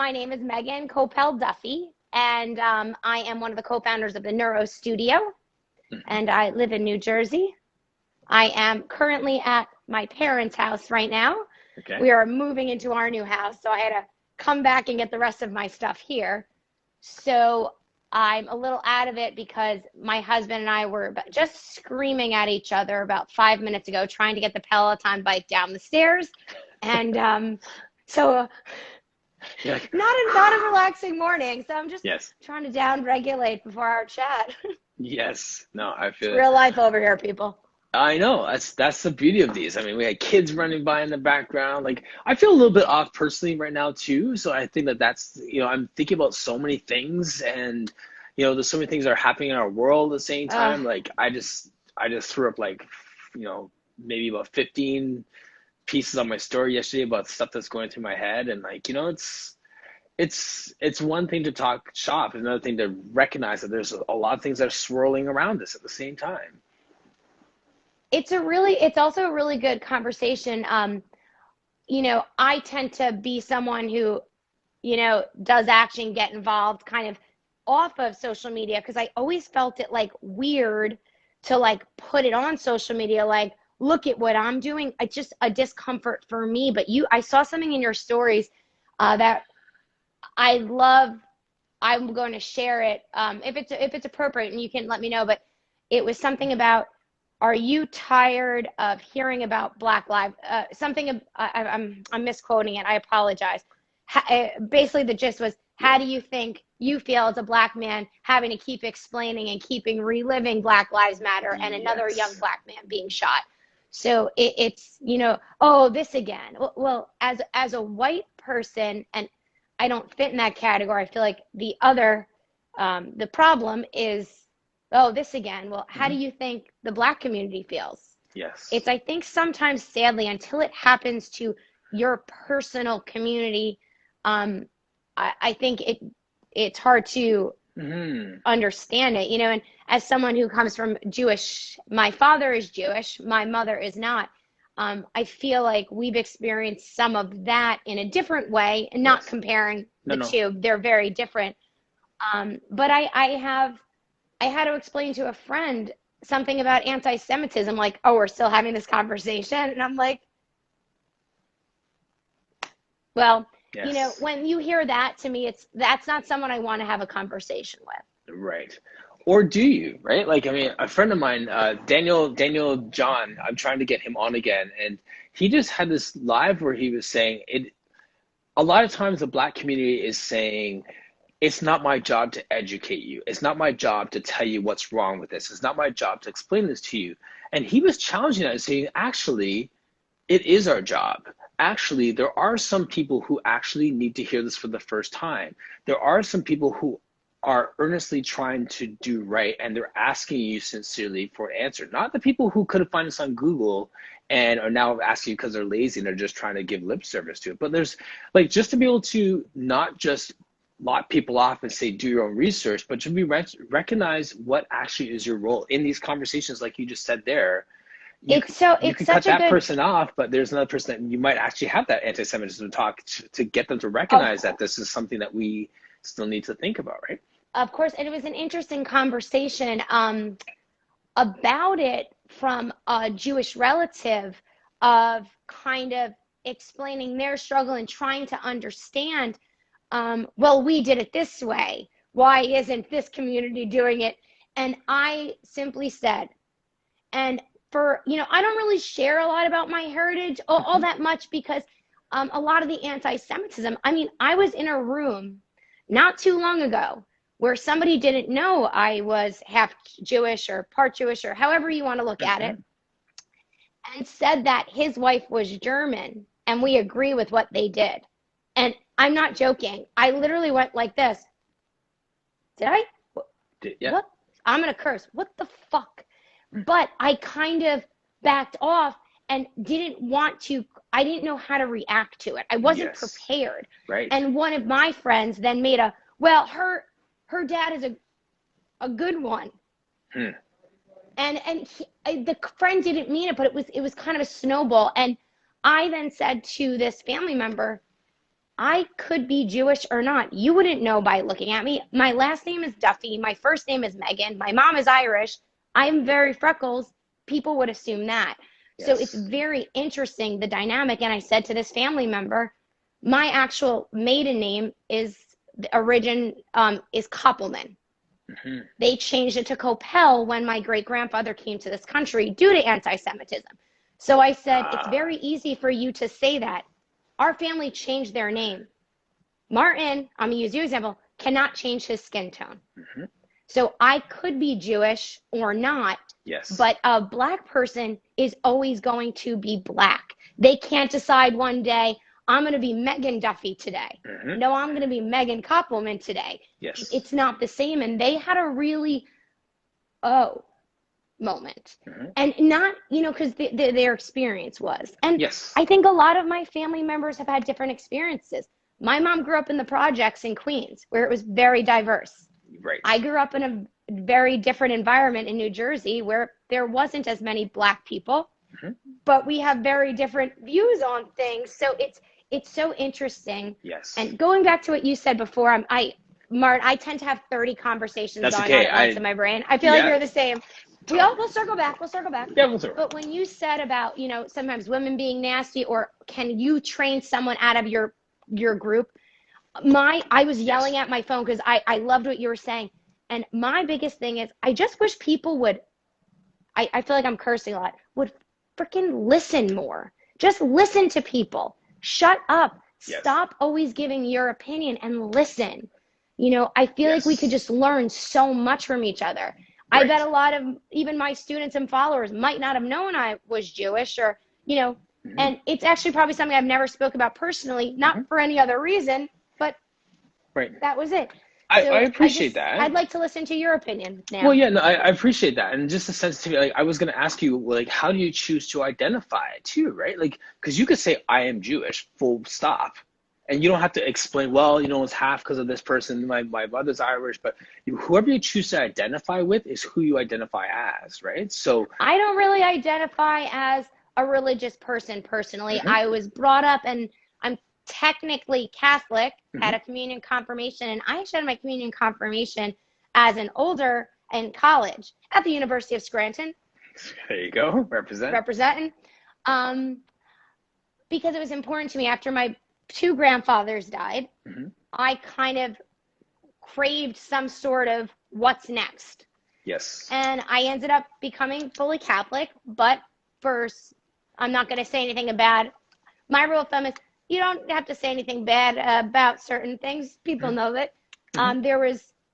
My name is Megan Koppele Duffy, and I am one of the co-founders of the Neuro Studio, and I live in New Jersey. I am currently at my parents' house right now. Okay. We are moving into our new house, so I had to come back and get the rest of my stuff here. So I'm a little out of it because my husband and I were just screaming at each other about 5 minutes ago, trying to get the Peloton bike down the stairs. And so Like, not a relaxing morning. So I'm just yes. trying to down regulate before our chat. Yes. No, I It's feel it. real life over here, people. I know. That's the beauty of these. I mean, we had kids running by in the background. Like, I feel a little bit off personally right now too. So I think that I'm thinking about so many things, and there's so many things that are happening in our world at the same Uh, time. Like, I just threw up like, maybe about 15 pieces on my story yesterday about stuff that's going through my head, and like, it's one thing to talk shop, it's another thing to recognize that there's a lot of things that are swirling around us at the same time. it's also a really good conversation. I tend to be someone who, does action, get involved kind of off of social media because I always felt it like weird to like put it on social media, like, look at what I'm doing. It's just a discomfort for me. But I saw something in your stories that I love. I'm going to share it if it's appropriate, and you can let me know. But it was something about, are you tired of hearing about Black Lives? Something I'm misquoting it. I apologize. Basically, the gist was, how do you think you feel as a Black man having to keep explaining and keeping reliving Black Lives Matter and another young Yes. Black man being shot? So it's oh, this again. Well, as a white person, and I don't fit in that category. I feel like the problem is, oh, this again. Well, how do Mhm. you think the Black community feels? Yes. It's, I think sometimes, sadly, until it happens to your personal community, um, I think it's hard to Hmm. understand it, and as someone who comes from my father is Jewish, my mother is not. I feel like we've experienced some of that in a different way, and not Yes. comparing No, the no. two, they're very different. But I had to explain to a friend something about anti-Semitism, like, oh, we're still having this conversation. And I'm like, well, Yes. when you hear that, to me, that's not someone I want to have a conversation with. Right. Or do you, right? Like, I mean, a friend of mine, Daniel John, I'm trying to get him on again, and he just had this live where he was saying it. A lot of times, the Black community is saying, it's not my job to educate you. It's not my job to tell you what's wrong with this. It's not my job to explain this to you. And he was challenging that and saying, actually, it is our job. Actually, there are some people who actually need to hear this for the first time. There are some people who are earnestly trying to do right, and they're asking you sincerely for an answer. Not the people who could have found this on Google and are now asking you because they're lazy and they're just trying to give lip service to it. But there's, like, just to be able to not just lock people off and say do your own research, but to be recognize what actually is your role in these conversations, like you just said there. you It's so you it's can cut such a that good, person off, but there's another person that you might actually have that anti-Semitism talk to get them to of recognize that this is something that we still need to think about, right? of course, and it was an interesting conversation about it from a Jewish relative, of kind of explaining their struggle and trying to understand, well, we did it this way. Why isn't this community doing it? And I simply said, and I don't really share a lot about my heritage all Hmm. that much because a lot of the anti-Semitism, I mean, I was in a room not too long ago where somebody didn't know I was half Jewish or part Jewish or however you want to look at it, Hmm. and said that his wife was German and we agree with what they did. And I'm not joking. I literally went like this. Did I? Yeah. What? I'm going to curse. What the fuck? But I kind of backed off and I didn't know how to react to it. I wasn't Yes. prepared. Right. And one of my friends then made well, her dad is a good one. Hmm. The friend didn't mean it, but it was kind of a snowball. And I then said to this family member, I could be Jewish or not. You wouldn't know by looking at me. My last name is Duffy. My first name is Meghann. My mom is Irish. I'm very freckles. People would assume that. So it's Yes. very interesting, the dynamic. And I said to this family member, my actual maiden name is the origin is Koppelman. Hmm. They changed it to Koppele when my great grandfather came to this country due to anti-Semitism. So I said, it's very easy for you to say that. Our family changed their name. Martin, I'm going to use your example, cannot change his skin tone. Hmm. So I could be Jewish or not, Yes. but a black person is always going to be black. They can't decide one day, I'm going to be Meghann Duffy today. Hmm. No, I'm going to be Meghann Koppelman today. Yes. It's not the same. And they had a really, oh, moment. Hmm. And not, because their experience was. And Yes. I think a lot of my family members have had different experiences. My mom grew up in the projects in Queens, where it was very diverse. Right. I grew up in a very different environment in New Jersey where there wasn't as many black people, Hmm. but we have very different views on things. So it's so interesting. Yes. And going back to what you said before, Mart, I tend to have 30 conversations That's going on okay. at once in my brain. I feel like Yeah. you're the same. We'll circle back. We'll circle back. Yeah, we'll do it. But when you said about, sometimes women being nasty, or can you train someone out of your group? I was yelling Yes. at my phone because I loved what you were saying. And my biggest thing is I just wish people would, I feel like I'm cursing a lot, would freaking listen more. Just listen to people. Shut up. Yes. Stop always giving your opinion and listen. I feel like we could Yes. just learn so much from each other. I Right. bet a lot of even my students and followers might not have known I was Jewish or, Hmm. and it's actually probably something I've never spoke about personally, not Hmm. for any other reason, but Right. that was it. I So appreciate that. I'd like to listen to your opinion Well, now. yeah, no, I appreciate that, and just the sensitivity. Like, I was going to ask you, like, how do you choose to identify it too, right? Like, because you could say I am Jewish, full stop, and you don't have to explain. Well, it's half because of this person. My mother's Irish, but whoever you choose to identify with is who you identify as, right? So, I don't really identify as a religious person personally. hmm. I was brought up and I'm technically Catholic, Hmm. had a communion confirmation, and I actually had my communion confirmation as an older in college at the University of Scranton, There you go, represent. representing. Um, because it was important to me after my two grandfathers died, Hmm. I kind of craved some sort of what's next. Yes. And I ended up becoming fully Catholic, but first, I'm not going to say anything bad. My rule of thumb is you don't have to say anything bad about certain things. People know that. Hmm.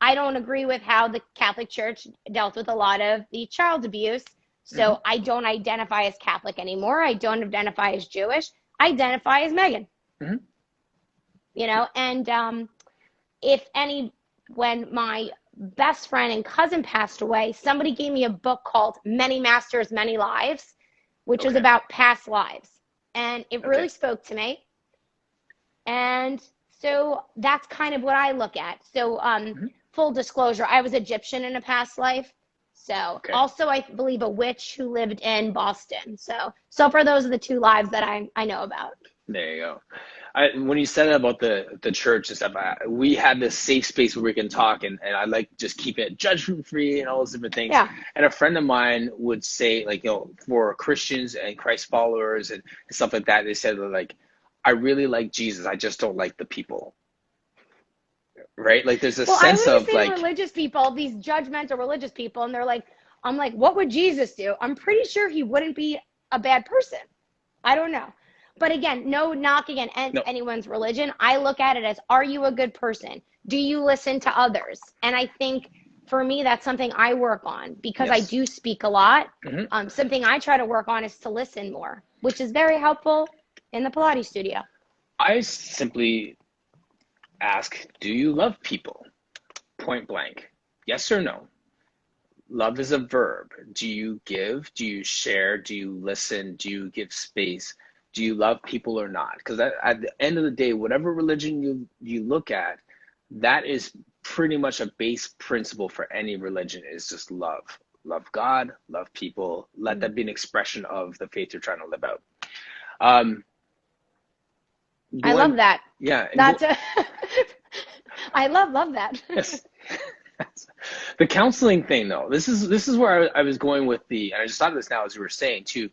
I don't agree with how the Catholic Church dealt with a lot of the child abuse. Hmm. So I don't identify as Catholic anymore. I don't identify as Jewish. I identify as Meghann. Hmm. And when my best friend and cousin passed away, somebody gave me a book called Many Masters, Many Lives, which was Okay. about past lives. And it Okay. really spoke to me. And so that's kind of what I look at. So Hmm. full disclosure, I was Egyptian in a past life. So Okay. also I believe a witch who lived in Boston. So far those are the two lives that I know about. There you go. When you said about the church and stuff, we had this safe space where we can talk, and I like just keep it judgment free and all those different things. Yeah. And a friend of mine would say, like, for Christians and Christ followers and stuff like that, they said, like, I really like Jesus, I just don't like the people. Right? Like, there's a Well, I sense always of say like, religious people, these judgmental religious people, and I'm like, what would Jesus do? I'm pretty sure he wouldn't be a bad person. I don't know. But again, no knock against no, anyone's religion. I look at it as, are you a good person? Do you listen to others? And I think for me, that's something I work on because I yes. do speak a lot. Hmm. Something I try to work on is to listen more, which is very helpful in the Pilates studio. I simply ask, do you love people? Point blank. Yes or no? Love is a verb. Do you give? Do you share? Do you listen? Do you give space? Do you love people or not? Because at the end of the day, whatever religion you look at, that is pretty much a base principle for any religion is just love. Love God, love people. Let that be an expression of the faith you're trying to live out. Um, I love that. Yeah. That's I love that. Yes. The counseling thing, though, this is where I was going with and I just thought of this now as you were saying too,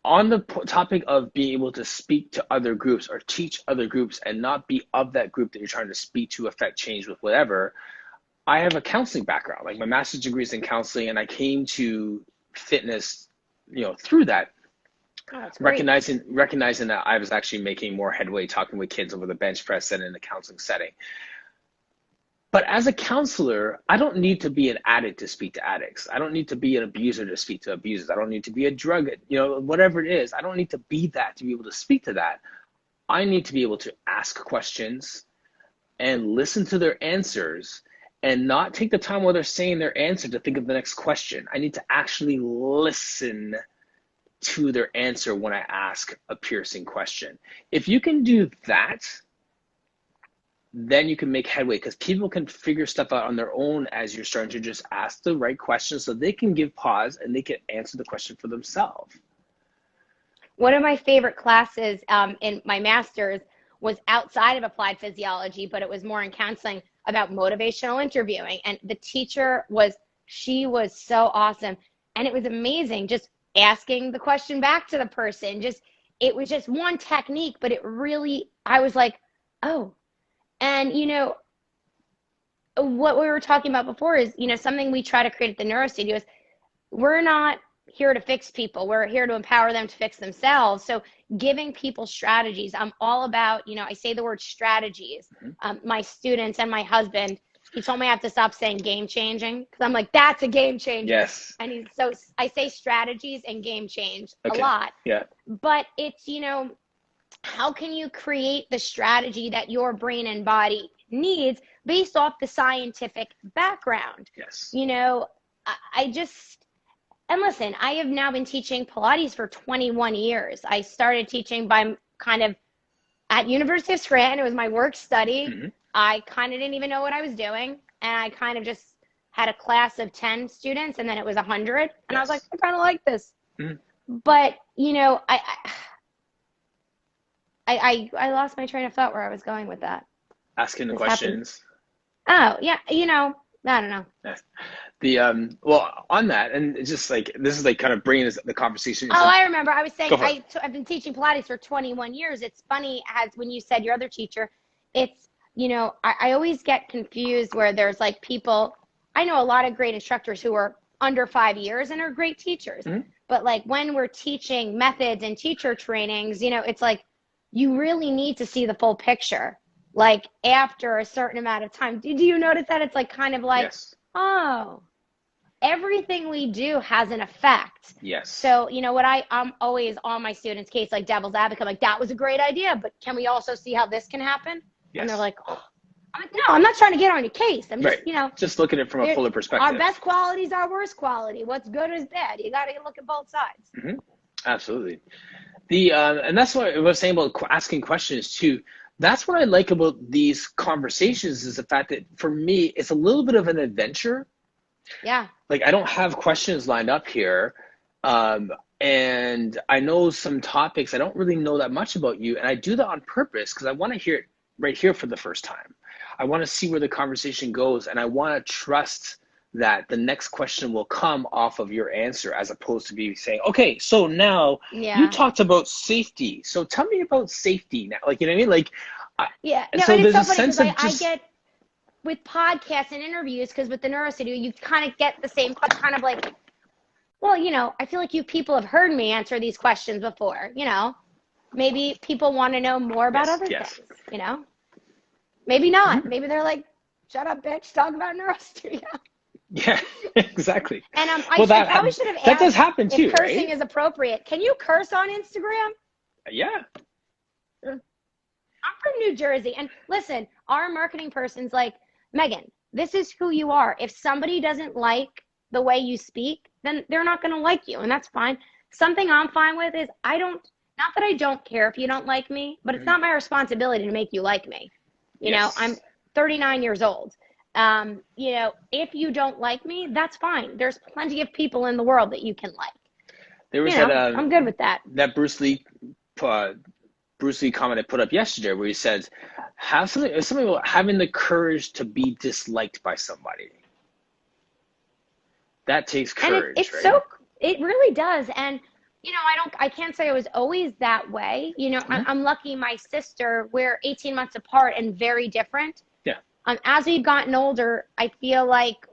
on the topic of being able to speak to other groups or teach other groups and not be of that group that you're trying to speak to, affect change with whatever. I have a counseling background, like my master's degree is in counseling, and I came to fitness, through that. Oh, that's great. Recognizing that I was actually making more headway talking with kids over the bench press than in a counseling setting. But as a counselor, I don't need to be an addict to speak to addicts. I don't need to be an abuser to speak to abusers. I don't need to be a drug, whatever it is. I don't need to be that to be able to speak to that. I need to be able to ask questions and listen to their answers and not take the time while they're saying their answer to think of the next question. I need to actually listen to their answer when I ask a piercing question. If you can do that, then you can make headway, because people can figure stuff out on their own as you're starting to just ask the right questions so they can give pause and they can answer the question for themselves. One of my favorite classes in my master's was outside of applied physiology, but it was more in counseling about motivational interviewing. And the teacher she was so awesome. And it was amazing just asking the question back to the person. It was just one technique, but I was like, oh. And, what we were talking about before is, something we try to create at the Neuro Studio is we're not here to fix people. We're here to empower them to fix themselves. So giving people strategies, I'm all about, I say the word strategies. My students and my husband, he told me I have to stop saying game changing, because I'm like, that's a game changer. Yes. And I say strategies and game change a lot. Yeah. But it's, how can you create the strategy that your brain and body needs based off the scientific background? Yes. And listen, I have now been teaching Pilates for 21 years. I started teaching by kind of at University of Scranton. It was my work study. Mm-hmm. I kind of didn't even know what I was doing. And I kind of just had a class of 10 students, and then it was 100. And yes. I was like, I kind of like this. Mm-hmm. But, I lost my train of thought where I was going with that. Asking the questions. Oh, yeah. I don't know. Well, on that, and it's just like, this is like kind of bringing the conversation. I remember. I was saying, I've been teaching Pilates for 21 years. It's funny, as when you said your other teacher, it's, I always get confused where there's like people, I know a lot of great instructors who are under 5 years and are great teachers. Mm-hmm. But like when we're teaching methods and teacher trainings, it's like, you really need to see the full picture. Like after a certain amount of time, do you notice that? It's like kind of like, yes. Oh, everything we do has an effect. Yes. So, what I'm always on my students' case, like devil's advocate, I'm like, that was a great idea, but can we also see how this can happen? Yes. And they're like, oh. I'm like, no, I'm not trying to get on your case. I'm just, just looking at it from a fuller perspective. Our best quality is our worst quality. What's good is bad. You got to look at both sides. Mm-hmm. Absolutely. And that's what I was saying about asking questions too. That's what I like about these conversations, is the fact that for me, it's a little bit of an adventure. Yeah. Like I don't have questions lined up here. And I know some topics, I don't really know that much about you. And I do that on purpose because I want to hear it right here for the first time. I want to see where the conversation goes, and I want to trust that the next question will come off of your answer, as opposed to be saying, okay, so now you talked about safety. So tell me about safety now. Like, you know what I mean? Like, yeah. No, so and there's it's so a funny sense of I get with podcasts and interviews, because with the Neuro Studio, you kind of get the same kind of like, well, I feel like you people have heard me answer these questions before, maybe people want to know more about other things, maybe not. Mm-hmm. Maybe they're like, shut up, bitch, talk about Neuro Studio. Yeah, exactly. And I probably should have asked that does happen too, if cursing is appropriate. Can you curse on Instagram? Yeah. I'm from New Jersey. And listen, our marketing person's like, Meghann, this is who you are. If somebody doesn't like the way you speak, then they're not going to like you. And that's fine. Something I'm fine with is not that I don't care if you don't like me, but it's not my responsibility to make you like me. You know, I'm 39 years old. If you don't like me, that's fine. There's plenty of people in the world that you can like. There was I'm good with that. That Bruce Lee Bruce Lee comment I put up yesterday where he says, have something about having the courage to be disliked by somebody. That takes And courage, it's right? so, it really does. And, I can't say I was always that way. I'm lucky my sister, we're 18 months apart and very different. Yeah. As we've gotten older, I feel like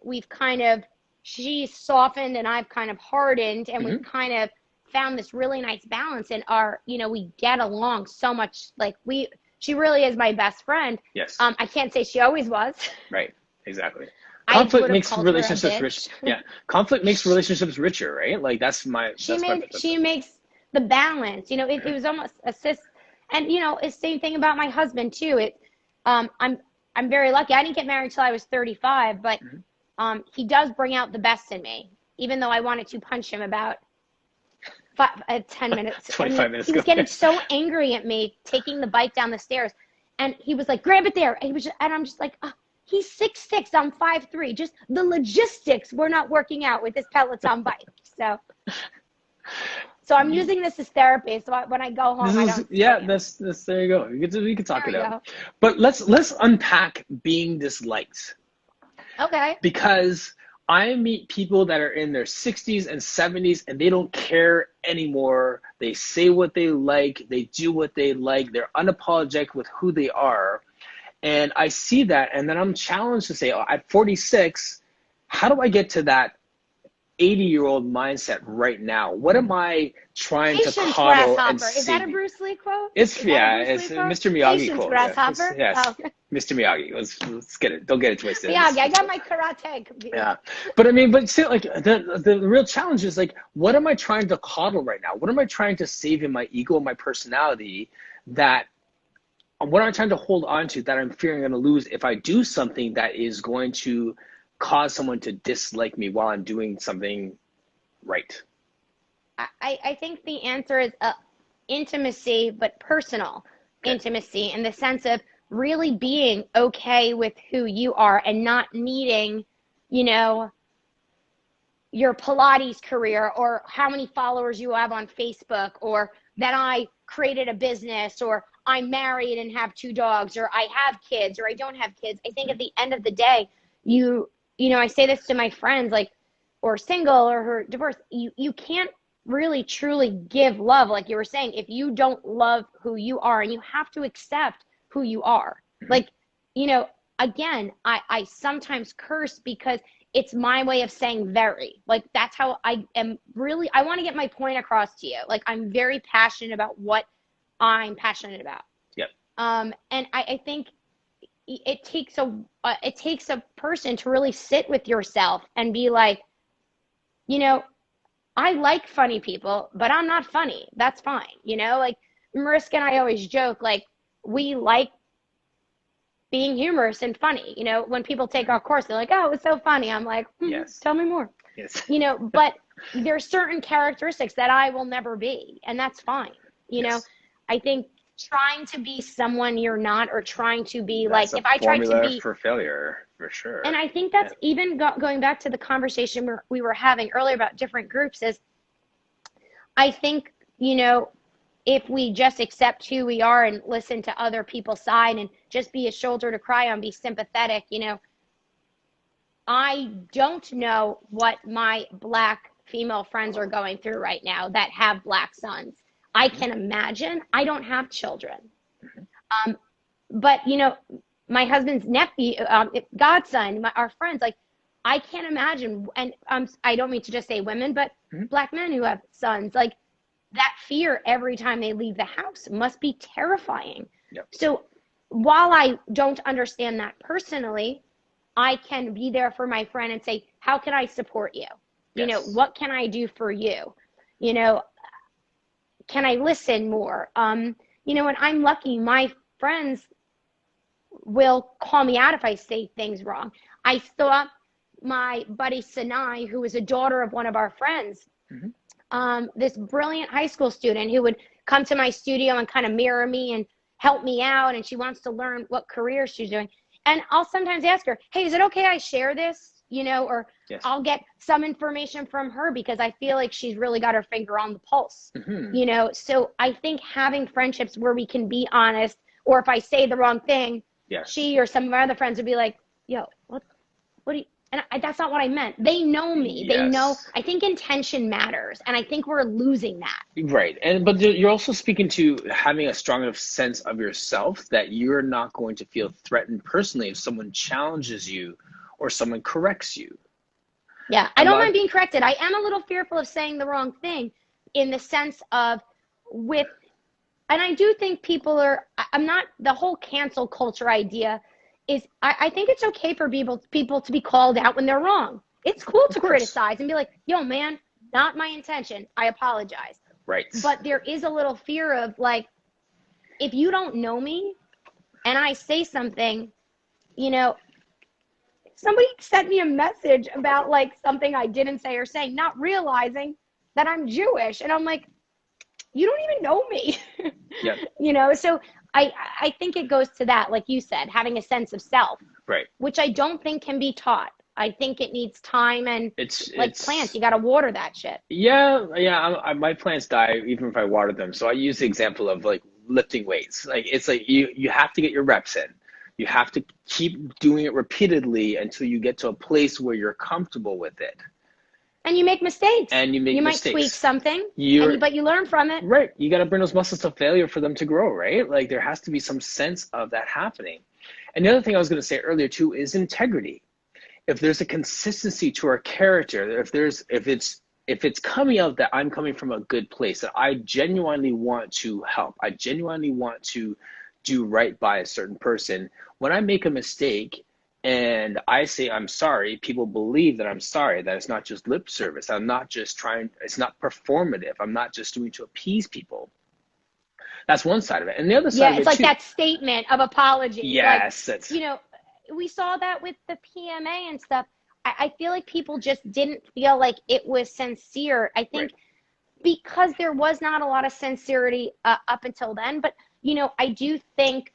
she's softened and I've kind of hardened, and we've kind of found this really nice balance in we get along so much. Like she really is my best friend. Yes. I can't say she always was. Right. Exactly. I Conflict would have makes called her a relationships rich. bitch. Yeah. Conflict makes relationships richer, right? Like that's my She makes the balance. It was almost a sis, and it's the same thing about my husband too. I'm very lucky. I didn't get married till I was 35, but he does bring out the best in me, even though I wanted to punch him about 10 minutes. 25 minutes He was ago. getting so angry at me taking the bike down the stairs, and he was like, "Grab it there." And I'm just like, oh, he's 6'6", I'm 5'3". Just the logistics were not working out with this Peloton bike. So I'm using this as therapy. So when I go home, that's there you go. We can talk it out. But let's unpack being disliked. Okay. Because I meet people that are in their 60s and 70s and they don't care anymore. They say what they like. They do what they like. They're unapologetic with who they are. And I see that, and then I'm challenged to say, at 46, how do I get to that 80-year-old mindset right now? What am I trying to coddle and see? Is that a Bruce Lee quote? It's Mr. Miyagi Patience, quote. grasshopper? Yes, Oh. Mr. Miyagi. Let's get it. Don't get it twisted. Miyagi, I got my karate computer. Yeah, but still, like the real challenge is like, what am I trying to coddle right now? What am I trying to save in my ego and my personality? What am I trying to hold on to that I'm fearing I'm going to lose if I do something that is going to cause someone to dislike me while I'm doing something right? I think the answer is intimacy, but personal intimacy, in the sense of really being okay with who you are and not needing, your Pilates career or how many followers you have on Facebook, or that I created a business, or I'm married and have 2 dogs, or I have kids, or I don't have kids. I think at the end of the day, I say this to my friends, like, or single or her divorced, you can't really truly give love, like you were saying, if you don't love who you are, and you have to accept who you are. Like, again, I sometimes curse because it's my way of saying very. Like, that's how I am really, I want to get my point across to you. Like, I'm very passionate about what I'm passionate about. Yep. And I think it takes a person to really sit with yourself and be like, I like funny people, but I'm not funny. That's fine. Like Mariska and I always joke, like, we like being humorous and funny. When people take our course, they're like, "Oh, it was so funny." I'm like, yes. Tell me more. Yes. But there's certain characteristics that I will never be, and that's fine. Yes. I think trying to be someone you're not, or trying to be that's like, if I tried to be for failure, for sure. And I think that's even going back to the conversation we were having earlier about different groups, is I think, if we just accept who we are and listen to other people's side and just be a shoulder to cry on, be sympathetic, I don't know what my Black female friends are going through right now that have Black sons. I can imagine. I don't have children. But, my husband's nephew, godson, our friends, like, I can't imagine. And I don't mean to just say women, but Black men who have sons, like, that fear every time they leave the house must be terrifying. Yep. So while I don't understand that personally, I can be there for my friend and say, how can I support you? Yes. What can I do for you? Can I listen more? And I'm lucky, my friends will call me out if I say things wrong. I saw my buddy Sinai, who was a daughter of one of our friends, this brilliant high school student who would come to my studio and kind of mirror me and help me out, and she wants to learn what career she's doing. And I'll sometimes ask her, "Hey, is it okay I share this or Yes. I'll get some information from her because I feel like she's really got her finger on the pulse, So I think having friendships where we can be honest, or if I say the wrong thing, Yes. she or some of my other friends would be like, yo, what do you, and that's not what I meant. They know me. Yes. They know. I think intention matters, and I think we're losing that. Right. But you're also speaking to having a strong enough sense of yourself that you're not going to feel threatened personally if someone challenges you or someone corrects you. Yeah, I don't mind being corrected. I am a little fearful of saying the wrong thing in the sense of and I do think I'm not, the whole cancel culture idea is, I think it's okay for people to be called out when they're wrong. It's cool to criticize and be like, yo, man, not my intention. I apologize. Right. But there is a little fear of like, if you don't know me and I say something, somebody sent me a message about like something I didn't say or say, not realizing that I'm Jewish. And I'm like, you don't even know me. Yep. So I think it goes to that, like you said, having a sense of self, right, which I don't think can be taught. I think it needs time, and it's plants, you got to water that shit. Yeah. My plants die even if I water them. So I use the example of like lifting weights. Like it's like you have to get your reps in. You have to keep doing it repeatedly until you get to a place where you're comfortable with it. And you make mistakes. And you might tweak something, but you learn from it. Right. You got to bring those muscles to failure for them to grow, right? Like there has to be some sense of that happening. And the other thing I was going to say earlier too is integrity. If there's a consistency to our character, if it's coming out that I'm coming from a good place, that I genuinely want to help, I genuinely want to do right by a certain person, when I make a mistake and I say I'm sorry, people believe that I'm sorry, that it's not just lip service. I'm not just it's not performative. I'm not just doing to appease people. That's one side of it. And the other side of it, it's like that statement of apology. Yes. Like, we saw that with the PMA and stuff. I feel like people just didn't feel like it was sincere. I think because there was not a lot of sincerity up until then. But, I do think,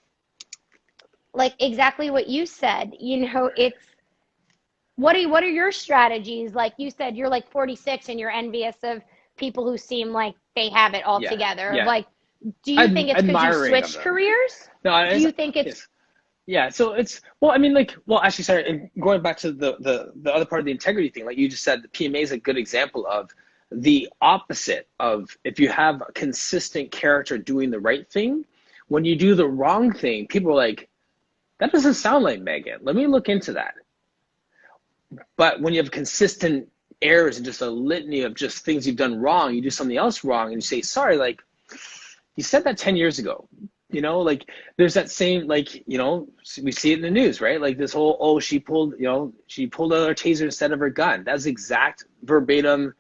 like exactly what you said, it's, what are your strategies? Like you said, you're like 46 and you're envious of people who seem like they have it all together. Yeah. Like, do you think it's because you switched careers? No, do you think it's... Yeah, so it's, actually, sorry, going back to the other part of the integrity thing, like you just said, the PMA is a good example of the opposite of, if you have a consistent character doing the right thing, when you do the wrong thing, people are like, that doesn't sound like Meghann. Let me look into that. But when you have consistent errors and just a litany of just things you've done wrong, you do something else wrong and you say, sorry, like, you said that 10 years ago. Like there's that same, like, we see it in the news, right? Like this whole, she pulled out her taser instead of her gun. That's exact verbatim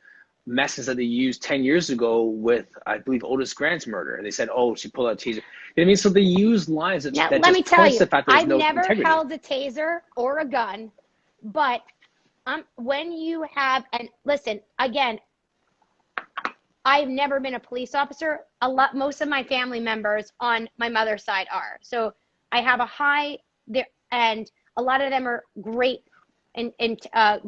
message that they used 10 years ago with, I believe, Otis Grant's murder. They said, she pulled out a taser. You know what I mean? So they use lines that, now, that let just me tell you, the fact that I've no never integrity. held a taser or a gun, but when you have, and listen, again, I've never been a police officer. Most of my family members on my mother's side are. So I have a high there, and a lot of them are great and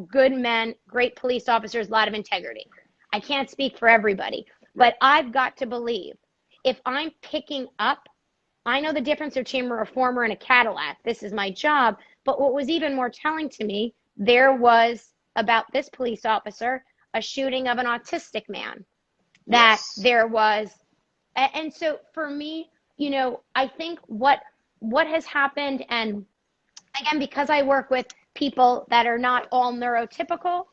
good men, great police officers, a lot of integrity. I can't speak for everybody, but I've got to believe if I'm picking up, I know the difference between a reformer and a Cadillac. This is my job. But what was even more telling to me, there was about this police officer, a shooting of an autistic man. That there was, and so for me, I think what has happened, and again, because I work with people that are not all neurotypical,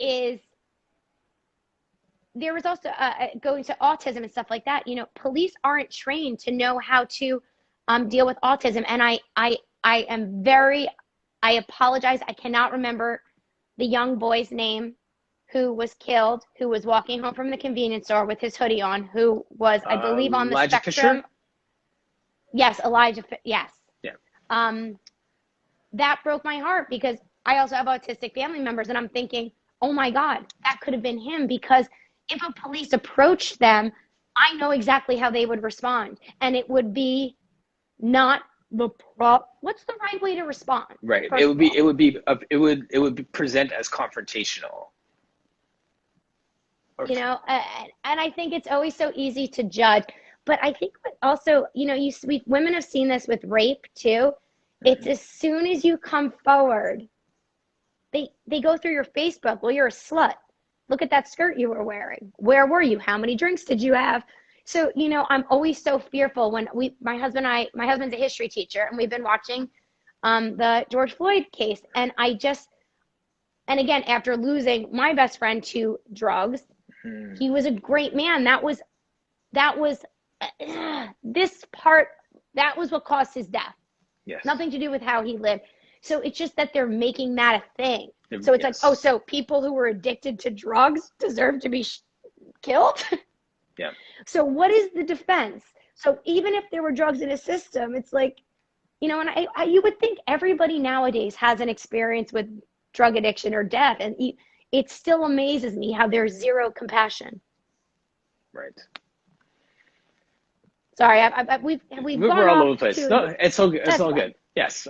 is there was also going to autism and stuff like that. Police aren't trained to know how to deal with autism, and I apologize, I cannot remember the young boy's name who was killed, who was walking home from the convenience store with his hoodie on, who was, I believe, on the Elijah spectrum. Fisher? Yes, Elijah. Yes. Yeah. That broke my heart because I also have autistic family members, and I'm thinking, oh my God, that could have been him, because if a police approached them, I know exactly how they would respond, and it would be not what's the right way to respond? Right. First of all, It would be present as confrontational. Or, and I think it's always so easy to judge. But I think also, women have seen this with rape too. It's as soon as you come forward, they go through your Facebook. Well, you're a slut. Look at that skirt you were wearing. Where were you? How many drinks did you have? So, I'm always so fearful when my husband's a history teacher, and we've been watching the George Floyd case. And and again, after losing my best friend to drugs, he was a great man. That was what caused his death. yes. Nothing to do with how he lived. So it's just that they're making that a thing. So it's like, so people who were addicted to drugs deserve to be killed? Yeah. So what is the defense? So even if there were drugs in a system, it's like, and you would think everybody nowadays has an experience with drug addiction or death. And it still amazes me how there's zero compassion. Right. Sorry, we're all over the place. No, it's all good. It's all good. Yes,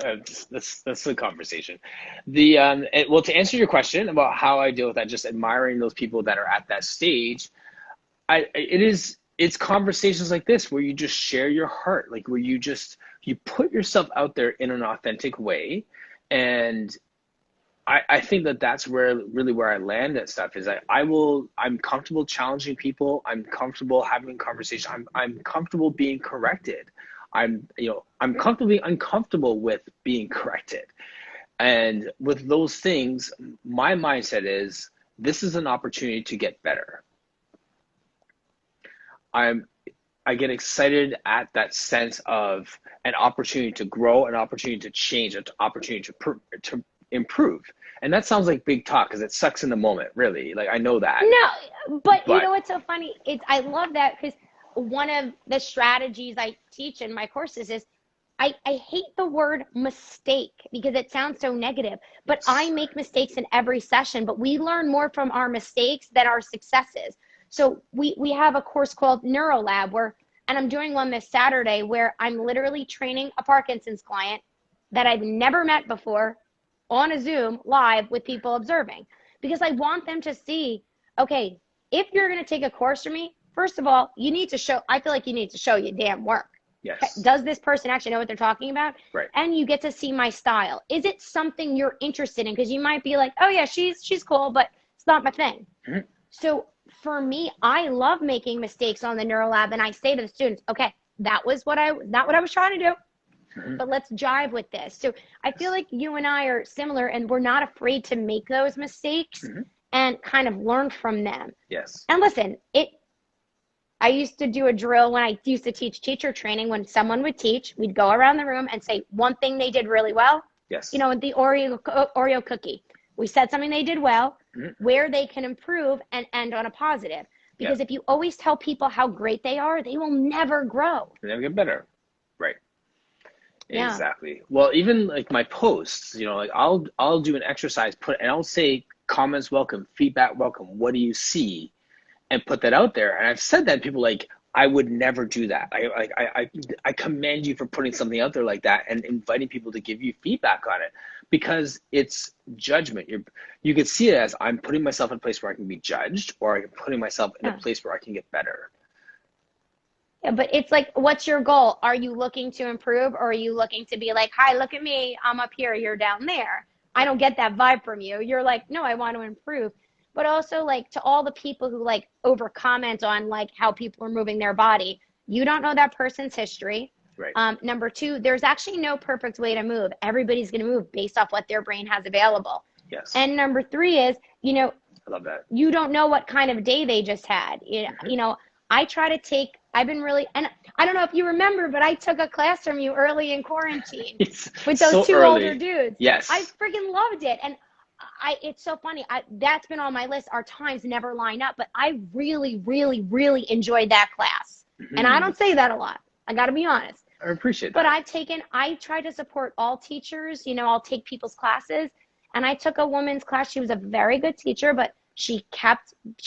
that's the conversation. Well, to answer your question about how I deal with that, just admiring those people that are at that stage, it's conversations like this where you just share your heart, like where you put yourself out there in an authentic way, and I think that's where I land at stuff is I'm comfortable challenging people. I'm comfortable having conversation. I'm comfortable being corrected. I'm comfortable being uncomfortable with being corrected. And with those things, my mindset is this is an opportunity to get better. I get excited at that sense of an opportunity to grow, an opportunity to change, an opportunity to improve. And that sounds like big talk because it sucks in the moment, really. Like, I know that. No, but you know what's so funny? I love that because one of the strategies I teach in my courses is I hate the word mistake because it sounds so negative, but I make mistakes in every session, but we learn more from our mistakes than our successes. So we have a course called Neuro Lab and I'm doing one this Saturday where I'm literally training a Parkinson's client that I've never met before on a Zoom live with people observing, because I want them to see, okay, if you're going to take a course from me, first of all, I feel like you need to show your damn work. Yes. Does this person actually know what they're talking about? Right. And you get to see my style. Is it something you're interested in? Because you might be like, oh yeah, she's cool, but it's not my thing. Mm-hmm. So for me, I love making mistakes on the Neuro Lab, and I say to the students, okay, that was not what I was trying to do. But let's jive with this. So I feel like you and I are similar, and we're not afraid to make those mistakes and kind of learn from them. Yes. And listen, I used to do a drill when I used to teach teacher training. When someone would teach, we'd go around the room and say one thing they did really well. Yes. The Oreo cookie. We said something they did well, where they can improve, and end on a positive. Because if you always tell people how great they are, they will never grow. They never get better. Right. Yeah. Exactly. Well, even like my posts, like I'll do an exercise, and I'll say comments welcome, feedback welcome. What do you see? And put that out there. And I've said that, people like, I would never do that. I commend you for putting something out there like that and inviting people to give you feedback on it, because it's judgment. You could see it as I'm putting myself in a place where I can be judged, or I'm putting myself in a place where I can get better. Yeah, but it's like, what's your goal? Are you looking to improve, or are you looking to be like, hi, look at me, I'm up here, you're down there? I don't get that vibe from you. You're like, no, I want to improve. But also, like, to all the people who like over comment on like how people are moving their body, you don't know that person's history. Right. Number two, there's actually no perfect way to move. Everybody's going to move based off what their brain has available. Yes. And number three is, I love that. You don't know what kind of day they just had. I've been really, and I don't know if you remember, but I took a class from you early in quarantine with those two older dudes. Yes. I freaking loved it. And it's so funny. That's been on my list. Our times never line up, but I really, really, really enjoyed that class. And I don't say that a lot. I got to be honest. I appreciate that. But I try to support all teachers. I'll take people's classes. And I took a woman's class. She was a very good teacher, but she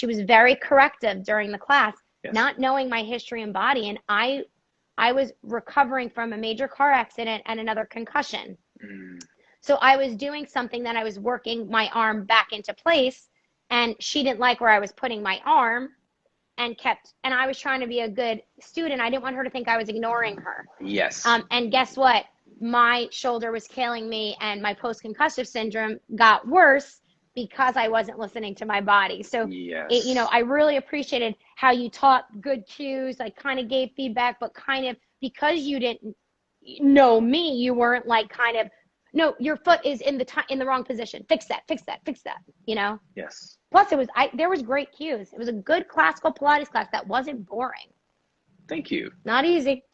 was very corrective during the class, not knowing my history and body. And I I was recovering from a major car accident and another concussion. Mm. So I was doing something that I was working my arm back into place, and she didn't like where I was putting my arm and I was trying to be a good student. I didn't want her to think I was ignoring her. Yes. And guess what? My shoulder was killing me, and my post-concussive syndrome got worse because I wasn't listening to my body. So, yes. I really appreciated how you taught good cues. I kind of gave feedback, but kind of because you didn't know me, you weren't like kind of, no, your foot is in the wrong position. Fix that, fix that, fix that, Yes. Plus, there was great cues. It was a good classical Pilates class that wasn't boring. Thank you. Not easy.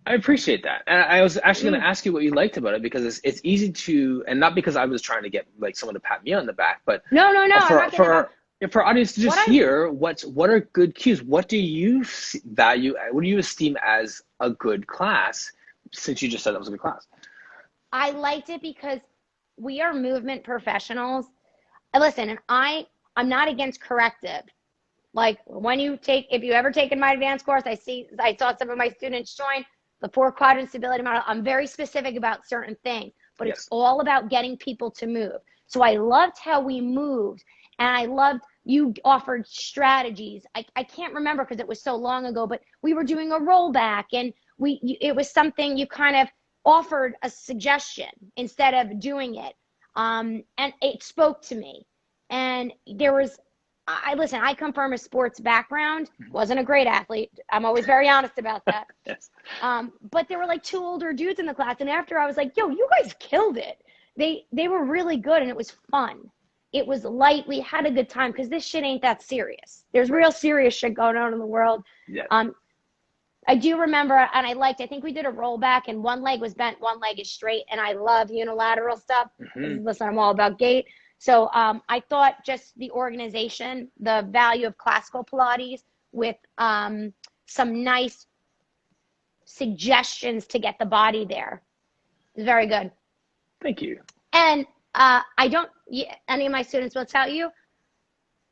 I appreciate that. And I was actually going to ask you what you liked about it, because it's easy to, and not because I was trying to get like someone to pat me on the back, but no, I'm not for our audience to just hear what are good cues. What do you value? What do you esteem as a good class? Since you just said that was a good class. I liked it because we are movement professionals. Listen, and I'm not against corrective. Like if you ever taken my advanced course, I saw some of my students join the 4-quadrant stability model. I'm very specific about certain things, but It's all about getting people to move. So I loved how we moved, and I loved you offered strategies. I can't remember because it was so long ago, but we were doing a rollback, and it was something you kind of offered a suggestion instead of doing it. And it spoke to me. And there was, I come from a sports background, wasn't a great athlete. I'm always very honest about that. Yes. But there were like 2 older dudes in the class. And after I was like, yo, you guys killed it. They were really good, and it was fun. It was light. We had a good time because this shit ain't that serious. There's real serious shit going on in the world. Yes. I do remember, and I think we did a rollback, and one leg was bent, one leg is straight, and I love unilateral stuff. Listen, I'm all about gait. So I thought just the organization, the value of classical Pilates with some nice suggestions to get the body there is very good. Thank you. And any of my students will tell you,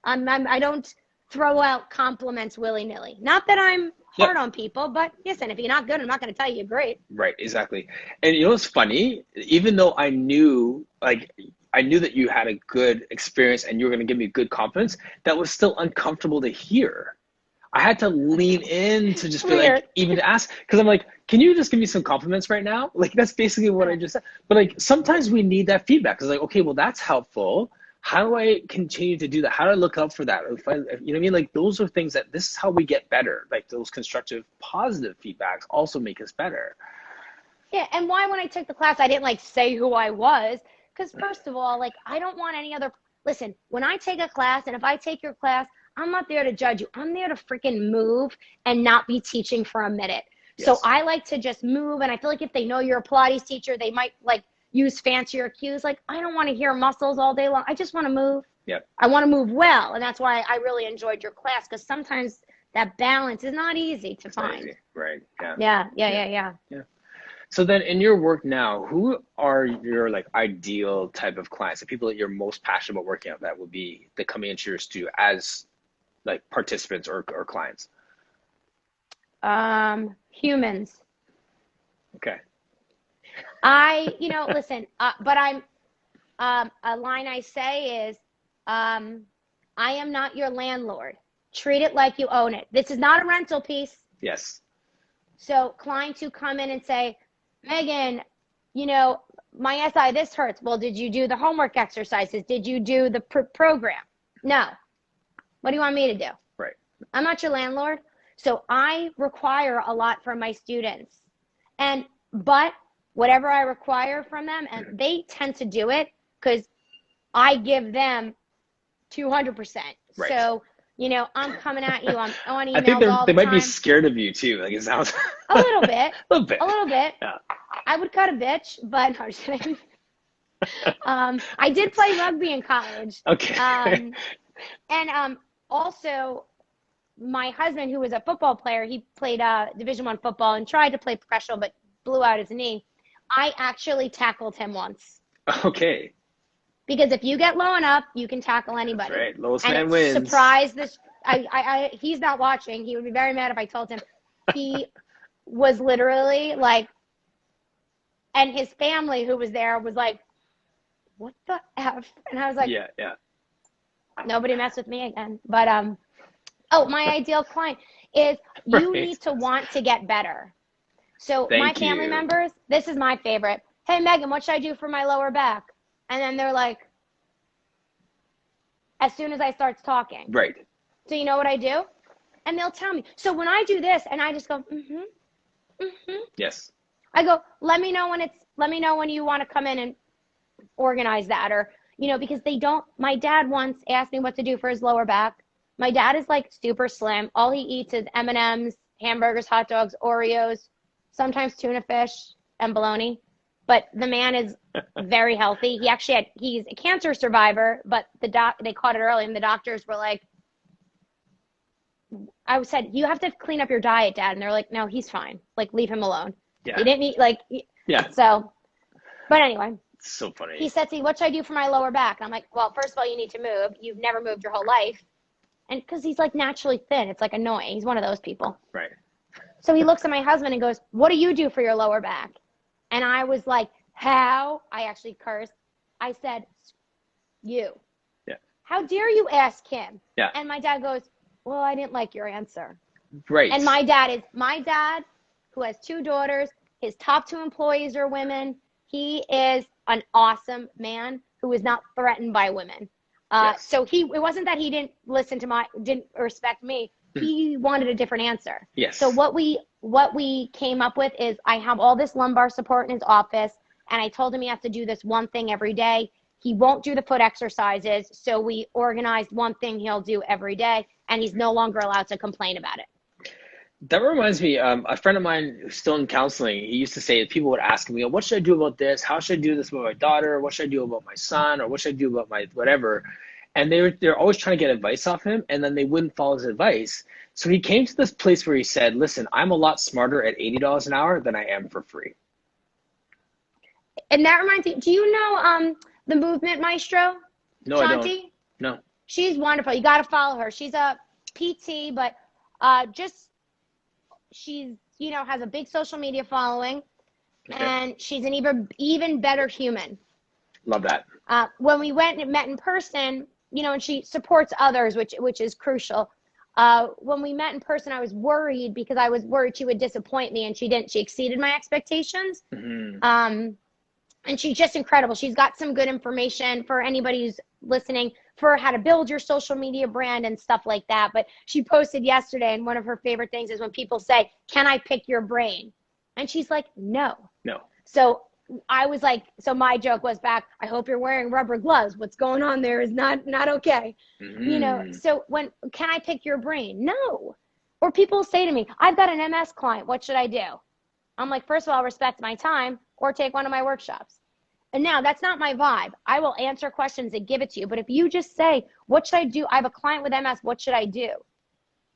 I don't throw out compliments willy-nilly. Not that I'm hard on people, but listen, if you're not good, I'm not going to tell you you're great. Right, exactly. And you know what's funny? Even though I knew that you had a good experience and you were going to give me good confidence, that was still uncomfortable to hear. I had to lean in to just be like, even to ask, because I'm like, can you just give me some compliments right now? Like, that's basically what I just said. But like, sometimes we need that feedback. It's like, okay, well, that's helpful. How do I continue to do that? How do I look out for that? You know what I mean? Like, those are things that this is how we get better. Like, those constructive, positive feedbacks also make us better. Yeah, and why when I took the class, I didn't like say who I was. Because first of all, like, I don't want any other, listen, when I take a class, and if I take your class, I'm not there to judge you. I'm there to freaking move and not be teaching for a minute. Yes. So I like to just move, and I feel like if they know you're a Pilates teacher, they might like use fancier cues. Like, I don't want to hear muscles all day long. I just want to move. Yep. I want to move well, and that's why I really enjoyed your class, because sometimes that balance is not easy to find. Easy. Right. Yeah. So then in your work now, who are your like ideal type of clients, the people that you're most passionate about working out that would be the coming into your studio as like participants or clients? Humans. Okay. Listen, but I'm, a line I say is, I am not your landlord. Treat it like you own it. This is not a rental piece. Yes. So clients who come in and say, Meghann, my SI, this hurts. Well, did you do the homework exercises? Did you do the program? No. What do you want me to do? Right. I'm not your landlord. So I require a lot from my students. But whatever I require from them, and they tend to do it because I give them 200%. Right. So, I'm coming at you. I'm on emails I think all the they might time. be scared of you too. Like, it sounds a little bit. A little bit. Yeah. I would cut a bitch, but no, I'm just kidding. I did play rugby in college. Okay. Also, my husband, who was a football player, he played Division I football and tried to play professional, but blew out his knee. I actually tackled him once. Okay. Because if you get low enough, you can tackle anybody. That's right. Lowest man wins. Surprise this. He's not watching. He would be very mad if I told him. was literally like, and his family who was there was like, what the F? And I was like, Yeah, yeah. nobody mess with me again. But, oh, my ideal client is you Right. need to want to get better. So my Thank family you. members, this is my favorite. Hey, Megan, what should I do for my lower back? And then they're like, as soon as I start talking. Right. So you know what I do? And they'll tell me. So when I do this and I just go, Yes. I go, let me know when you want to come in and organize that. Or, because they don't, my dad once asked me what to do for his lower back. My dad is like super slim. All he eats is M&Ms, hamburgers, hot dogs, Oreos, sometimes tuna fish and bologna. But the man is very healthy. He's a cancer survivor, but they caught it early and the doctors were like, I said, you have to clean up your diet, Dad. And they're like, no, he's fine. Like, leave him alone. Yeah. He didn't eat, Yeah. So, but anyway, It's so funny. he said to me, what should I do for my lower back? And I'm like, well, first of all, you need to move. You've never moved your whole life. And because he's like naturally thin, it's like annoying. He's one of those people. Right. So he looks at my husband and goes, what do you do for your lower back? And I was like, how? I actually cursed. I said, you. Yeah. How dare you ask him? Yeah. And my dad goes, well, I didn't like your answer. Right. And my dad, who has 2 daughters, his top 2 employees are women. He is an awesome man who is not threatened by women. Yes. So it wasn't that he didn't didn't respect me. He wanted a different answer. Yes. So what we came up with is I have all this lumbar support in his office, and I told him he has to do this one thing every day. He won't do the foot exercises, so we organized one thing he'll do every day, and he's no longer allowed to complain about it. That reminds me, a friend of mine who's still in counseling, he used to say that people would ask me, what should I do about this? How should I do this with my daughter? What should I do about my son? Or what should I do about my whatever? And they're always trying to get advice off him, and then they wouldn't follow his advice. So he came to this place where he said, listen, I'm a lot smarter at $80 an hour than I am for free. And that reminds me, do you know the Movement Maestro? No, Shanti? I don't. No. She's wonderful. You got to follow her. She's a PT, but she's, has a big social media following, Okay. and she's an even better human. Love that. When we went and met in person, and she supports others, which is crucial. When we met in person, I was worried because I was worried she would disappoint me, and she didn't. She exceeded my expectations. Mm-hmm. And she's just incredible. She's got some good information for anybody who's listening for how to build your social media brand and stuff like that. But she posted yesterday, and one of her favorite things is when people say, can I pick your brain? And she's like, no. No. So I was like, so my joke was back, I hope you're wearing rubber gloves. What's going on there is not okay. Mm-hmm. So can I pick your brain? No. Or people say to me, I've got an MS client. What should I do? I'm like, first of all, respect my time or take one of my workshops. And now that's not my vibe. I will answer questions and give it to you. But if you just say, what should I do? I have a client with MS. What should I do?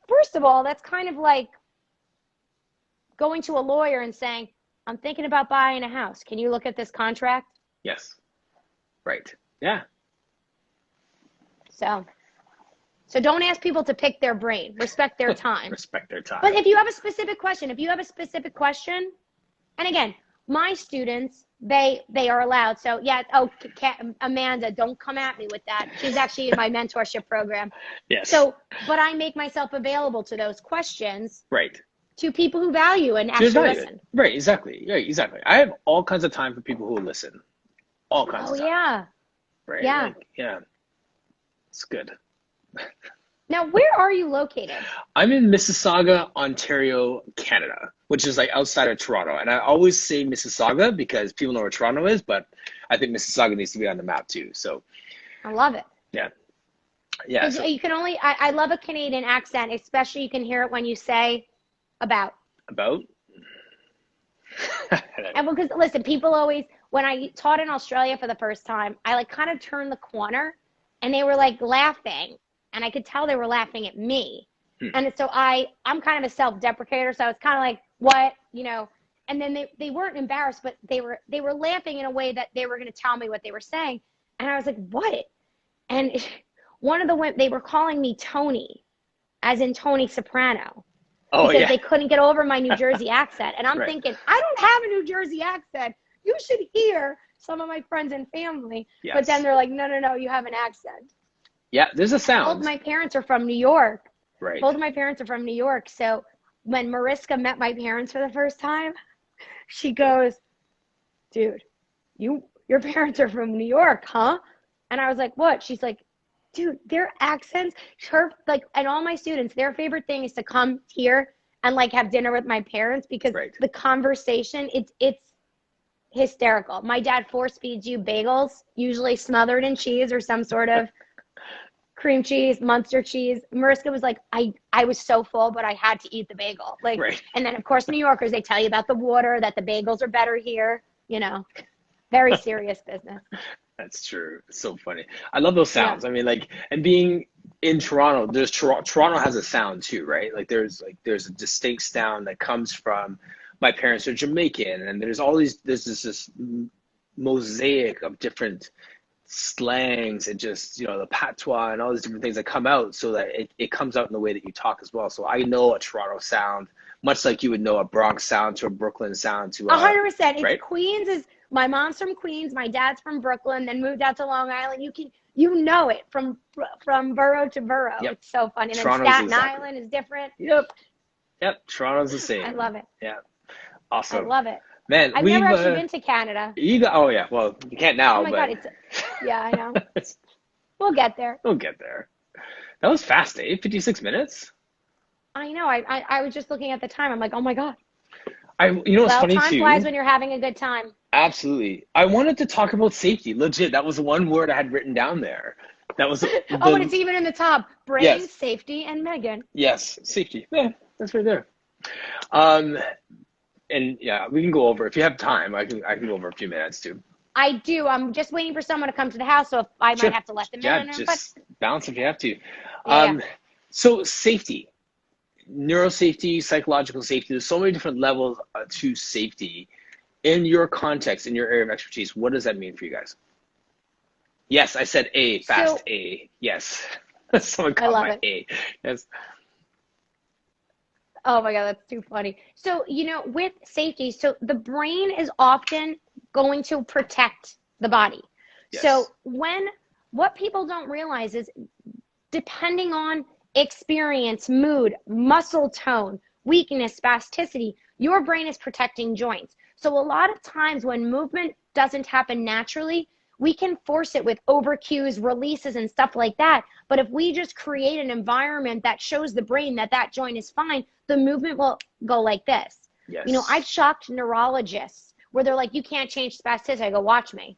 First of all, that's kind of like going to a lawyer and saying, I'm thinking about buying a house. Can you look at this contract? Yes. Right. Yeah. So don't ask people to pick their brain. Respect their time. Respect their time. But if you have a specific question, and again, my students, they are allowed. So yeah, Amanda, don't come at me with that. She's actually in my mentorship program. Yes. So, but I make myself available to those questions. Right. To people who value and actually listen. Right, exactly. Right, exactly. I have all kinds of time for people who listen. All kinds of time. Oh, yeah. Right? Yeah. Yeah. It's good. Now, where are you located? I'm in Mississauga, Ontario, Canada, which is like outside of Toronto. And I always say Mississauga because people know where Toronto is, but I think Mississauga needs to be on the map too. So I love it. Yeah. Yeah. So, you can only, I love a Canadian accent, especially you can hear it when you say about. And because listen, people always, when I taught in Australia for the first time, I like kind of turned the corner and they were like laughing and I could tell they were laughing at me. And so I'm kind of a self-deprecator. So I was kind of like, what, and then they weren't embarrassed, but they were laughing in a way that they were going to tell me what they were saying. And I was like, what? And one of the women, they were calling me Tony, as in Tony Soprano. Oh because yeah. they couldn't get over my New Jersey accent. And I'm Right. thinking, I don't have a New Jersey accent. You should hear some of my friends and family. But then Yes. they're like, no, no, no, you have an accent. Yeah, there's a Both of sound. my parents are from New York. Right. Both of my parents are from New York. So when Mariska met my parents for the first time, she goes, dude, your parents are from New York, huh? And I was like, what? She's like, dude, their accents, her, like, and all my students, their favorite thing is to come here and like have dinner with my parents because Right. the conversation, it's hysterical. My dad force feeds you bagels, usually smothered in cheese or some sort of cream cheese, Munster cheese. Mariska was like, I was so full, but I had to eat the bagel. Like, Right. and then of course, New Yorkers, they tell you about the water, that the bagels are better here, very serious business. That's true. It's so funny. I love those Yeah. sounds. I mean, like, and being in Toronto, there's Toronto has a sound too, right? Like, there's a distinct sound that comes from my parents are Jamaican, and there's this mosaic of different slangs and just the patois and all these different things that come out so that it comes out in the way that you talk as well. So I know a Toronto sound, much like you would know a Bronx sound to a Brooklyn sound to 100%. It's right? Queens is my mom's from Queens, my dad's from Brooklyn, then moved out to Long Island. You know it from borough to borough. Yep. It's so funny. And then Toronto's Staten exactly. Island is different. Yep. Toronto's the I same. love it. Yeah. I Awesome. love it. Man, I've we've never actually been to Canada. oh yeah, well you can't now, Oh my but God, yeah, I know. We'll get there. we'll get there. That was fast, 56 minutes. I know. I was just looking at the time. I'm like, oh my God. What's Well, funny time too? flies when you're having a good time. Absolutely. I wanted to talk about safety. Legit, that was the one word I had written down there. That was Oh, and it's even in the top. Brain, yes, safety, and Meghann. yes, safety. Yeah, that's right there. Um, and yeah, we can go over if you have time. I can go over a few minutes too. I do. I'm just waiting for someone to come to the house, so if I Sure. might have to let them Yeah, in. But just bounce if you have to. yeah. So safety, neurosafety, psychological safety. There's so many different levels to safety. In your context, in your area of expertise, what does that mean for you guys? Yes, I said A, fast So A. Yes. Someone I caught love my it. A. Yes. Oh my God, that's too funny. So, with safety, so the brain is often going to protect the body. So Yes. what people don't realize is depending on experience, mood, muscle tone, weakness, spasticity, your brain is protecting joints. So a lot of times when movement doesn't happen naturally, we can force it with over cues, releases, and stuff like that. But if we just create an environment that shows the brain that that joint is fine, the movement will go like this. I've Yes. shocked neurologists where they're like, you can't change spasticity. I go, watch me.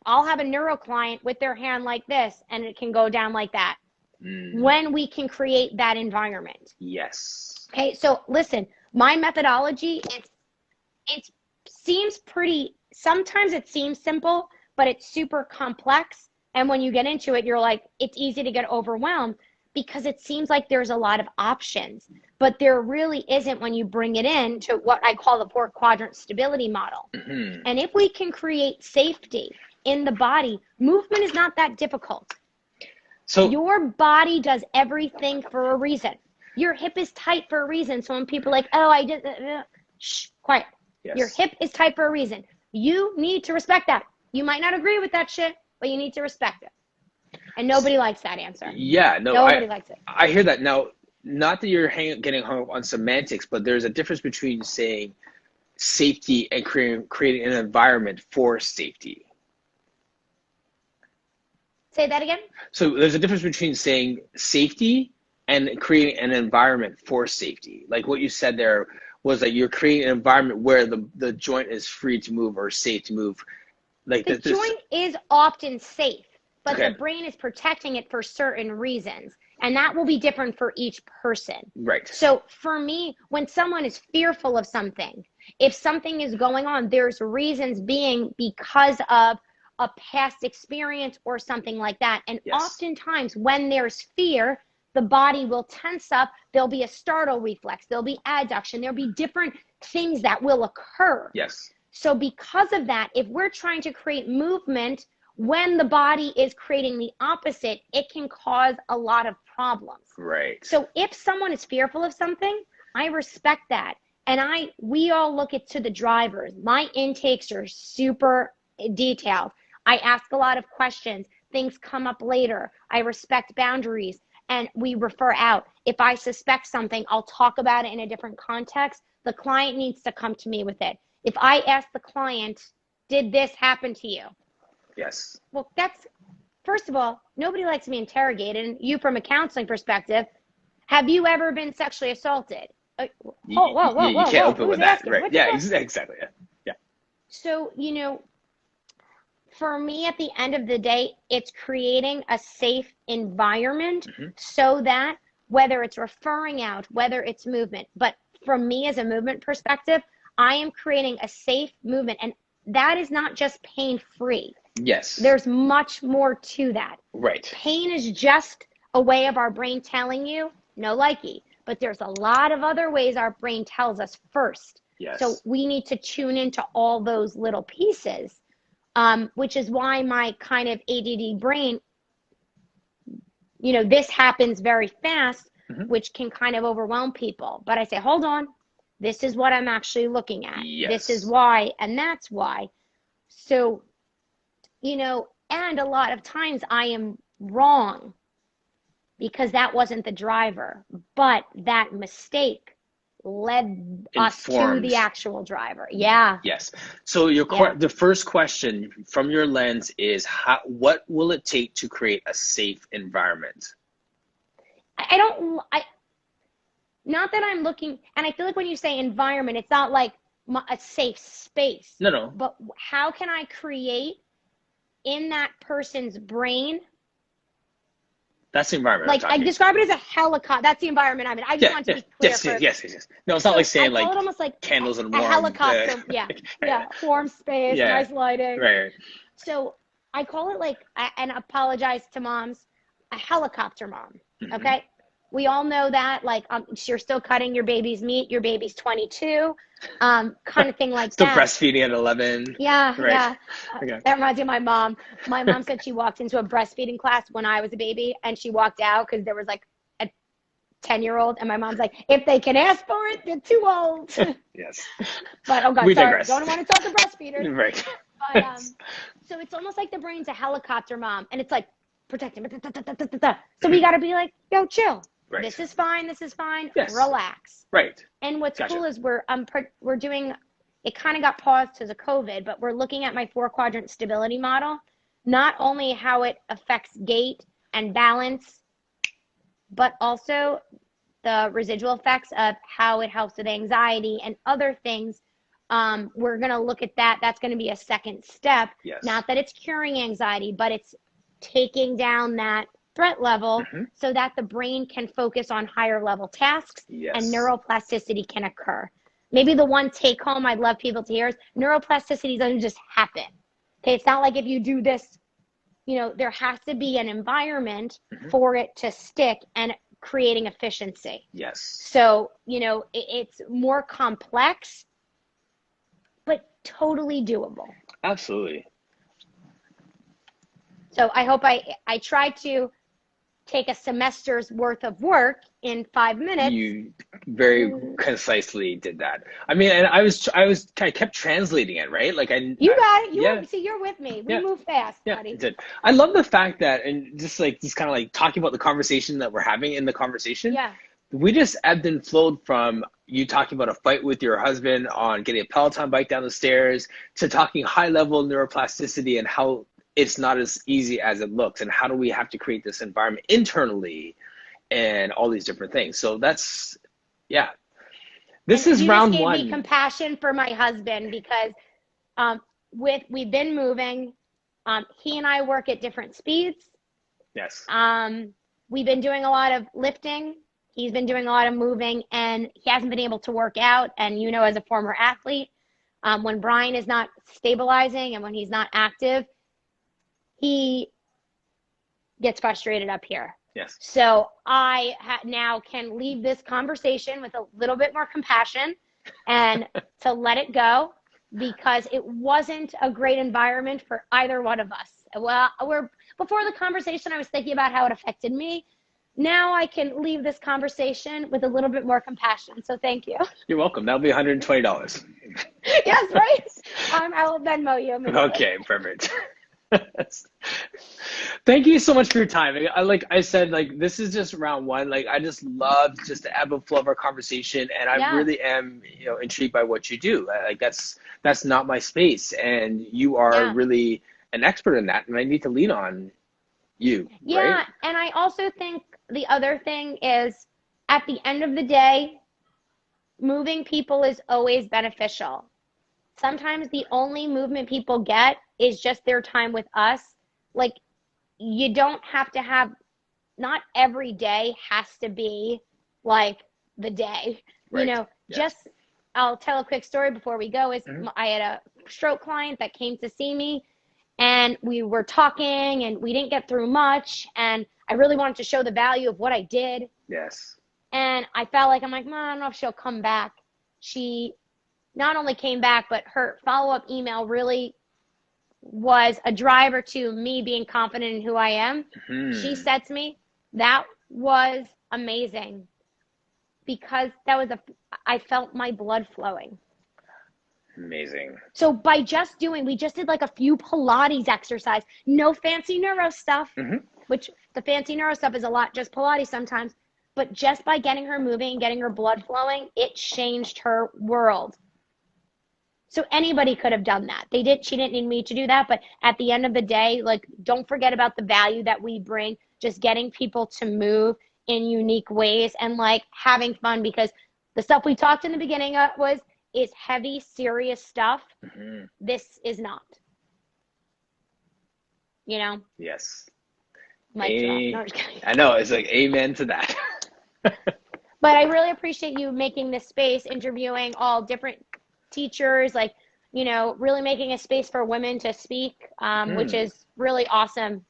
I'll have a neuro client with their hand like this, and it can go down like that when we can create that environment. Yes. Okay, so listen, my methodology, it seems sometimes it seems simple, but it's super complex. And when you get into it, you're like, it's easy to get overwhelmed because it seems like there's a lot of options, but there really isn't when you bring it in to what I call the 4-quadrant stability model. Mm-hmm. And if we can create safety in the body, movement is not that difficult. So Your body does everything for a reason. Your hip is tight for a reason. So when people are like, oh, I did, shh, quiet. yes. Your hip is tight for a reason. You need to respect that. You might not agree with that shit, but you need to respect it. And nobody likes that answer. Yeah, no, Nobody likes it. I hear that. Now, not that you're getting hung up on semantics, but there's a difference between saying safety and creating an environment for safety. Say that again? So there's a difference between saying safety and creating an environment for safety. Like what you said there was that you're creating an environment where the joint is free to move or safe to move. Like the joint is often safe, but okay. the brain is protecting it for certain reasons. And that will be different for each person. Right. So for me, when someone is fearful of something, if something is going on, there's reasons being because of a past experience or something like that. And yes. Oftentimes when there's fear, the body will tense up. There'll be a startle reflex. There'll be adduction. There'll be different things that will occur. Yes. So because of that, if we're trying to create movement when the body is creating the opposite, it can cause a lot of problems. Right. So if someone is fearful of something, I respect that. And we all look to the drivers. My intakes are super detailed. I ask a lot of questions. Things come up later. I respect boundaries, and we refer out. If I suspect something, I'll talk about it in a different context. The client needs to come to me with it. If I ask the client, did this happen to you? Yes. Well, first of all, nobody likes to be interrogated. And you, from a counseling perspective, have you ever been sexually assaulted? Whoa. You can't open Who's with that, asking? right? Yeah, exactly. Yeah. So, for me, at the end of the day, it's creating a safe environment so that whether it's referring out, whether it's movement, but from me as a movement perspective, I am creating a safe movement. And that is not just pain-free. Yes. There's much more to that. Right. Pain is just a way of our brain telling you, no likey. But there's a lot of other ways our brain tells us first. Yes. So we need to tune into all those little pieces, which is why my kind of ADD brain, this happens very fast, which can kind of overwhelm people. But I say, hold on, this is what I'm actually looking at. Yes. This is why, and that's why. So, and a lot of times I am wrong because that wasn't the driver, but that mistake led us to the actual driver. Yeah. Yes. So the first question from your lens is what will it take to create a safe environment? Not that I'm looking, and I feel like when you say environment, it's not like a safe space. No. But how can I create in that person's brain? That's the environment. Like I describe it as a helicopter. That's the environment I'm in. I just want to be clear. Yes. No, it's not like saying like almost like candles and a warm. helicopter. Yeah. Warm space, nice lighting. Right. So I call it like, and apologize to moms, a helicopter mom. Okay. We all know that, like, you're still cutting your baby's meat. Your baby's 22, kind of thing like still that. Still breastfeeding at 11. Yeah, right. yeah. Okay. That reminds me of my mom. My mom said she walked into a breastfeeding class when I was a baby, and she walked out because there was like a 10-year-old, and my mom's like, if they can ask for it, they're too old. Yes. But, oh God, we sorry. digress. Don't want to talk to breastfeeders. Right. But, so it's almost like the brain's a helicopter mom, and it's like, protect him. So we got to be like, yo, chill. Right. This is fine. Yes. Relax. Right. And what's cool is we're doing, it kind of got paused because of COVID, but we're looking at my 4-quadrant stability model, not only how it affects gait and balance, but also the residual effects of how it helps with anxiety and other things. We're going to look at that. That's going to be a second step. Yes. Not that it's curing anxiety, but it's taking down that threat level so that the brain can focus on higher level tasks and neuroplasticity can occur. Maybe the one take home I'd love people to hear is neuroplasticity doesn't just happen. Okay, it's not like if you do this, there has to be an environment for it to stick and creating efficiency. Yes. So, it's more complex, but totally doable. Absolutely. So I hope I tried to take a semester's worth of work in 5 minutes. You very concisely did that. I mean, and I kept translating it, right? Like you got it. See, you're with me. We move fast, buddy. Yeah, did. I love the fact that, and just kind of like talking about the conversation that we're having in the conversation. Yeah. We just ebbed and flowed from you talking about a fight with your husband on getting a Peloton bike down the stairs to talking high level neuroplasticity and how it's not as easy as it looks, and how do we have to create this environment internally and all these different things. So that's, this is round one. You just gave me compassion for my husband because we've been moving. He and I work at different speeds. Yes. We've been doing a lot of lifting. He's been doing a lot of moving, and he hasn't been able to work out. And as a former athlete, when Brian is not stabilizing and when he's not active, he gets frustrated up here. Yes. So I now can leave this conversation with a little bit more compassion and to let it go because it wasn't a great environment for either one of us. Well, before the conversation, I was thinking about how it affected me. Now I can leave this conversation with a little bit more compassion. So thank you. You're welcome. That'll be $120. Yes, right? I will Venmo you immediately. Okay, perfect. Thank you so much for your time. Like I said, like this is just round one. Like I just love just the ebb and flow of our conversation, and I Yeah. really am, intrigued by what you do. Like that's not my space, and you are really an expert in that, and I need to lean on you. Yeah, right? and I also think the other thing is at the end of the day, moving people is always beneficial. Sometimes the only movement people get is just their time with us. Like, you don't have to have, not every day has to be like the day. Right. Just, I'll tell a quick story before we go. Mm-hmm. I had a stroke client that came to see me, and we were talking, and we didn't get through much, and I really wanted to show the value of what I did. Yes. And I felt like, I'm like, I don't know if she'll come back. She not only came back, but her follow-up email really was a driver to me being confident in who I am. Mm-hmm. She said to me, that was amazing, because I felt my blood flowing. Amazing. So by we just did like a few Pilates exercise, no fancy neuro stuff, which the fancy neuro stuff is a lot, just Pilates sometimes, but just by getting her moving and getting her blood flowing, it changed her world. So anybody could have done that. She didn't need me to do that, but at the end of the day, like, don't forget about the value that we bring, just getting people to move in unique ways and like having fun, because the stuff we talked in the beginning is heavy, serious stuff. Mm-hmm. This is not. Yes. Mic drop. No, I'm just kidding. I know, it's like amen to that. But I really appreciate you making this space, interviewing all different teachers, like, really making a space for women to speak, which is really awesome.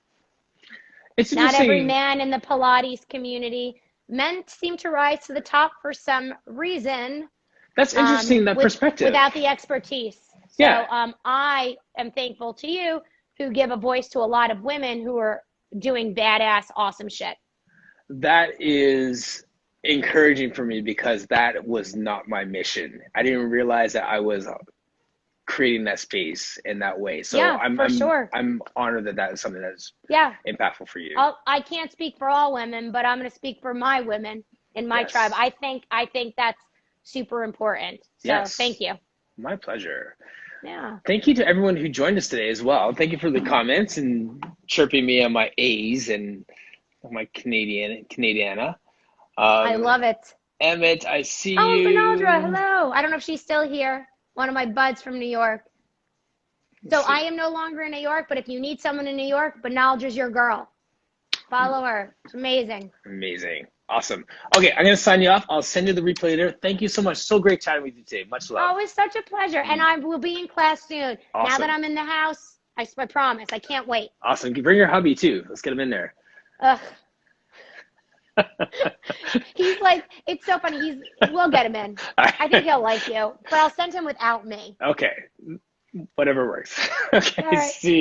It's not every man in the Pilates community. Men seem to rise to the top for some reason. That's interesting, that perspective. Without the expertise. So I am thankful to you, who give a voice to a lot of women who are doing badass, awesome shit. That is encouraging for me, because that was not my mission. I didn't realize that I was creating that space in that way. So I'm honored that is something that's impactful for you. I can't speak for all women, but I'm going to speak for my women in my tribe. I think that's super important. So thank you. My pleasure. Yeah. Thank you to everyone who joined us today as well. Thank you for the comments and chirping me on my A's and my Canadiana. I love it. Emmett, I see you. Oh, Benaldra, hello. I don't know if she's still here. One of my buds from New York. So I am no longer in New York, but if you need someone in New York, Benaldra's your girl. Follow her. It's amazing. Amazing. Awesome. Okay, I'm going to sign you off. I'll send you the replay later. Thank you so much. So great chatting with you today. Much love. Oh, it's such a pleasure. And I will be in class soon. Awesome. Now that I'm in the house, I promise. I can't wait. Awesome. Bring your hubby, too. Let's get him in there. Ugh. He's like, it's so funny. We'll get him in. I think he'll like you, but I'll send him without me. Okay. Whatever works. Okay. All right. See you.